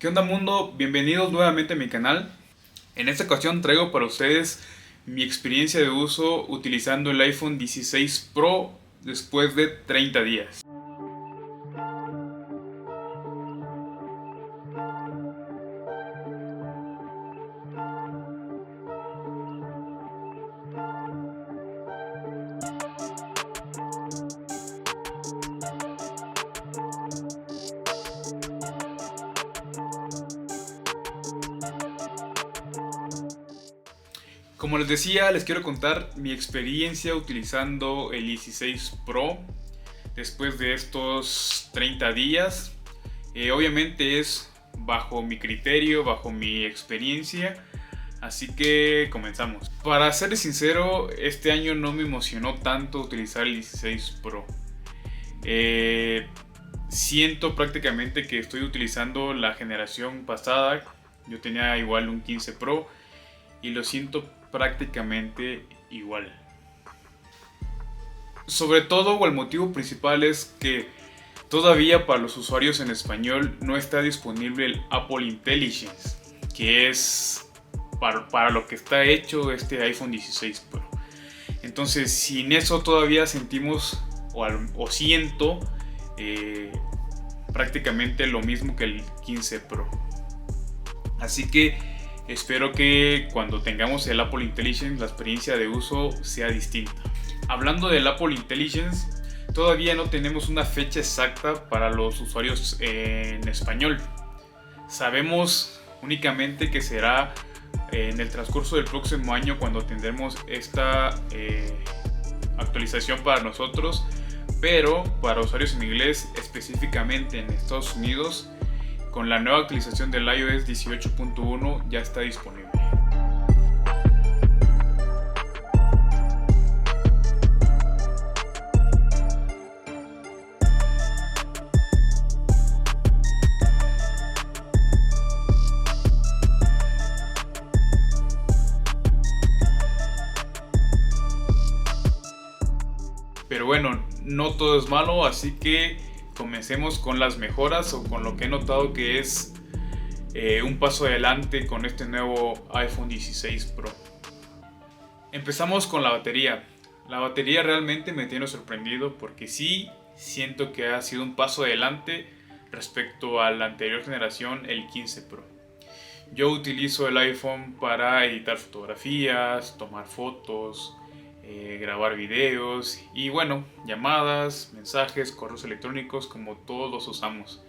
¿Qué onda mundo? Bienvenidos nuevamente a mi canal. En esta ocasión traigo para ustedes mi experiencia de uso utilizando el iPhone 16 Pro después de 30 días. Como les decía, les quiero contar mi experiencia utilizando el 16 Pro después de estos 30 días. Obviamente es bajo mi criterio, bajo mi experiencia, así que comenzamos. Para ser sincero, este año no me emocionó tanto utilizar el 16 Pro. Siento prácticamente que estoy utilizando la generación pasada. Yo tenía igual un 15 Pro y lo siento prácticamente igual. Sobre todo, o el motivo principal es que todavía para los usuarios en español no está disponible el Apple Intelligence, que es para lo que está hecho este iPhone 16 Pro. Entonces, sin eso todavía sentimos o siento prácticamente lo mismo que el 15 Pro. Así que espero que cuando tengamos el Apple Intelligence la experiencia de uso sea distinta. Hablando del Apple Intelligence, todavía no tenemos una fecha exacta para los usuarios en español. Sabemos únicamente que será en el transcurso del próximo año cuando tendremos esta actualización para nosotros, pero para usuarios en inglés, específicamente en Estados Unidos, con la nueva actualización del iOS 18.1 ya está disponible. Pero bueno, no todo es malo, así que comencemos con las mejoras o con lo que he notado que es un paso adelante con este nuevo iPhone 16 Pro. Empezamos con la batería. La batería realmente me tiene sorprendido porque sí siento que ha sido un paso adelante respecto a la anterior generación, el 15 Pro. Yo utilizo el iPhone para editar fotografías, tomar fotos, grabar videos y bueno, llamadas, mensajes, correos electrónicos, como todos los usamos.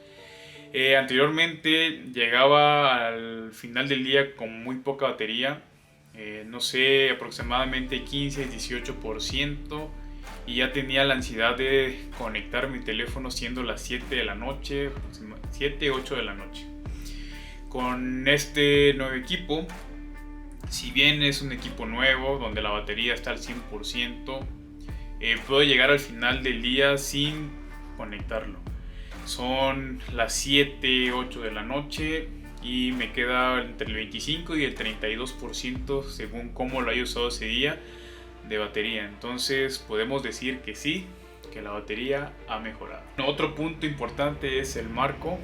Anteriormente llegaba al final del día con muy poca batería, no sé, aproximadamente 15-18%, y ya tenía la ansiedad de conectar mi teléfono siendo las 7 de la noche, 7-8 de la noche. Con este nuevo equipo, si bien es un equipo nuevo donde la batería está al 100%, puedo llegar al final del día sin conectarlo. Son las 7-8 de la noche y me queda entre el 25 y el 32% según cómo lo haya usado ese día de batería. Entonces podemos decir que sí, que la batería ha mejorado. Otro punto importante es el marco.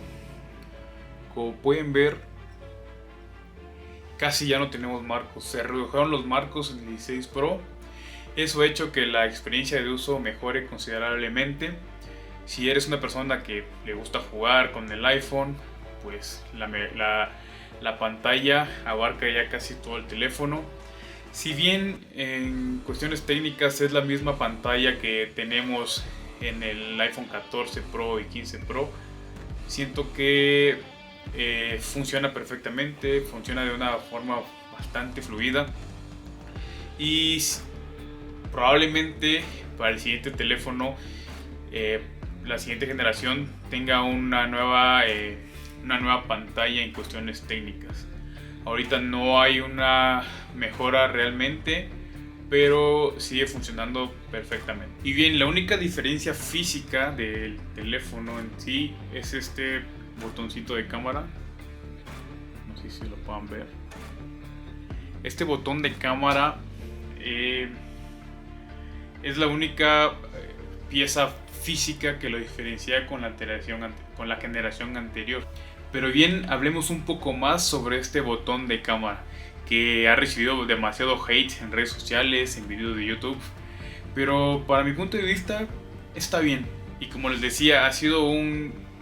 Como pueden ver, casi ya no tenemos marcos, se redujeron los marcos en el 16 Pro. Eso ha hecho que la experiencia de uso mejore considerablemente. Si eres una persona que le gusta jugar con el iPhone, pues la pantalla abarca ya casi todo el teléfono. Si bien en cuestiones técnicas es la misma pantalla que tenemos en el iPhone 14 Pro y 15 Pro, siento que funciona perfectamente, funciona de una forma bastante fluida y probablemente para el siguiente teléfono, la siguiente generación tenga una nueva pantalla en cuestiones técnicas. Ahorita no hay una mejora realmente, pero sigue funcionando perfectamente. Y bien, la única diferencia física del teléfono en sí es este botoncito de cámara. No sé si lo puedan ver. Este botón de cámara es la única pieza física que lo diferencia con la generación anterior. Pero bien, hablemos un poco más sobre este botón de cámara, que ha recibido demasiado hate en redes sociales, en videos de YouTube. Pero para mi punto de vista está bien. Y como les decía, ha sido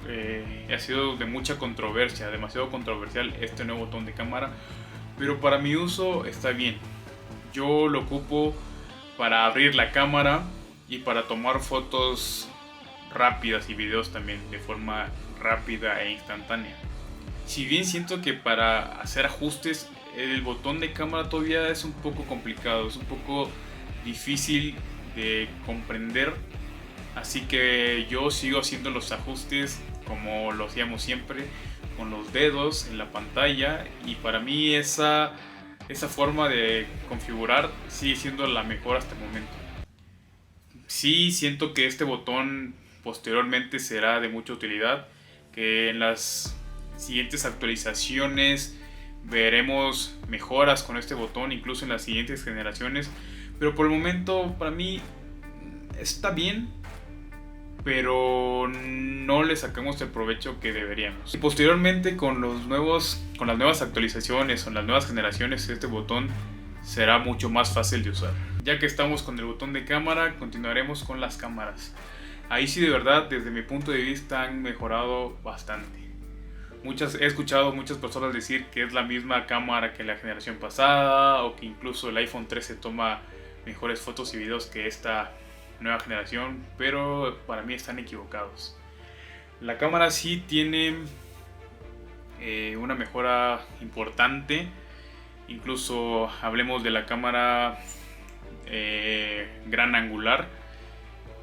de mucha controversia, demasiado controversial este nuevo botón de cámara. Pero para mi uso está bien. Yo lo ocupo para abrir la cámara y para tomar fotos rápidas y videos también de forma rápida e instantánea. Si bien siento que para hacer ajustes el botón de cámara todavía es un poco complicado, es un poco difícil de comprender, así que yo sigo haciendo los ajustes como lo hacíamos siempre, con los dedos en la pantalla, y para mí esa forma de configurar sigue siendo la mejor hasta el momento. Sí siento que este botón posteriormente será de mucha utilidad, que en las siguientes actualizaciones veremos mejoras con este botón, incluso en las siguientes generaciones, pero por el momento para mí está bien, pero no le sacamos el provecho que deberíamos. Y posteriormente con las nuevas actualizaciones o las nuevas generaciones, este botón será mucho más fácil de usar. Ya que estamos con el botón de cámara, continuaremos con las cámaras. Ahí sí, de verdad, desde mi punto de vista han mejorado bastante. He escuchado muchas personas decir que es la misma cámara que la generación pasada, o que incluso el iPhone 13 toma mejores fotos y videos que esta nueva generación, pero para mí están equivocados. La cámara sí tiene una mejora importante. Incluso hablemos de la cámara gran angular,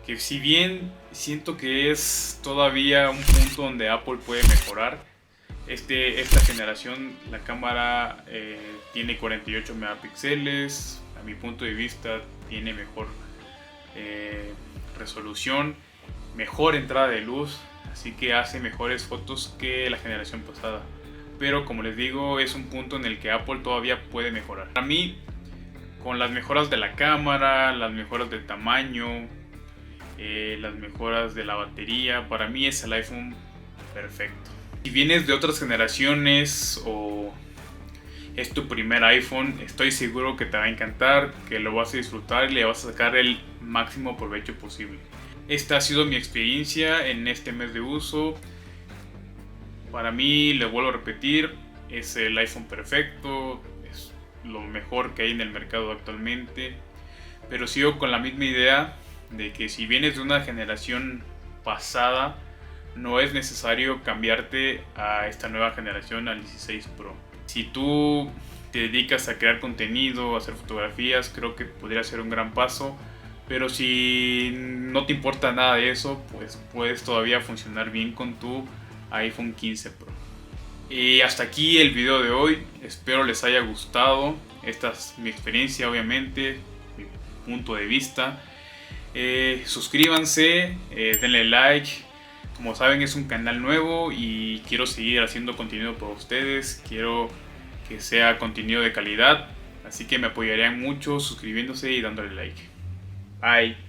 que si bien siento que es todavía un punto donde Apple puede mejorar, esta generación la cámara tiene 48 megapíxeles, a mi punto de vista tiene mejor resolución, mejor entrada de luz, así que hace mejores fotos que la generación pasada. Pero como les digo, es un punto en el que Apple todavía puede mejorar. Para mí, con las mejoras de la cámara, las mejoras del tamaño, las mejoras de la batería, para mí es el iPhone perfecto. Si vienes de otras generaciones o es tu primer iPhone, estoy seguro que te va a encantar, que lo vas a disfrutar y le vas a sacar el máximo provecho posible. Esta ha sido mi experiencia en este mes de uso. Para mí, le vuelvo a repetir, es el iPhone perfecto, es lo mejor que hay en el mercado actualmente. Pero sigo con la misma idea de que si vienes de una generación pasada, no es necesario cambiarte a esta nueva generación, al 16 Pro. Si tú te dedicas a crear contenido, a hacer fotografías, creo que podría ser un gran paso. Pero si no te importa nada de eso, pues puedes todavía funcionar bien con tu iPhone 15 Pro. Y hasta aquí el video de hoy. Espero les haya gustado. Esta es mi experiencia, obviamente, mi punto de vista. Suscríbanse, denle like. Como saben, es un canal nuevo y quiero seguir haciendo contenido para ustedes. Quiero que sea contenido de calidad, así que me apoyarían mucho suscribiéndose y dándole like. Bye.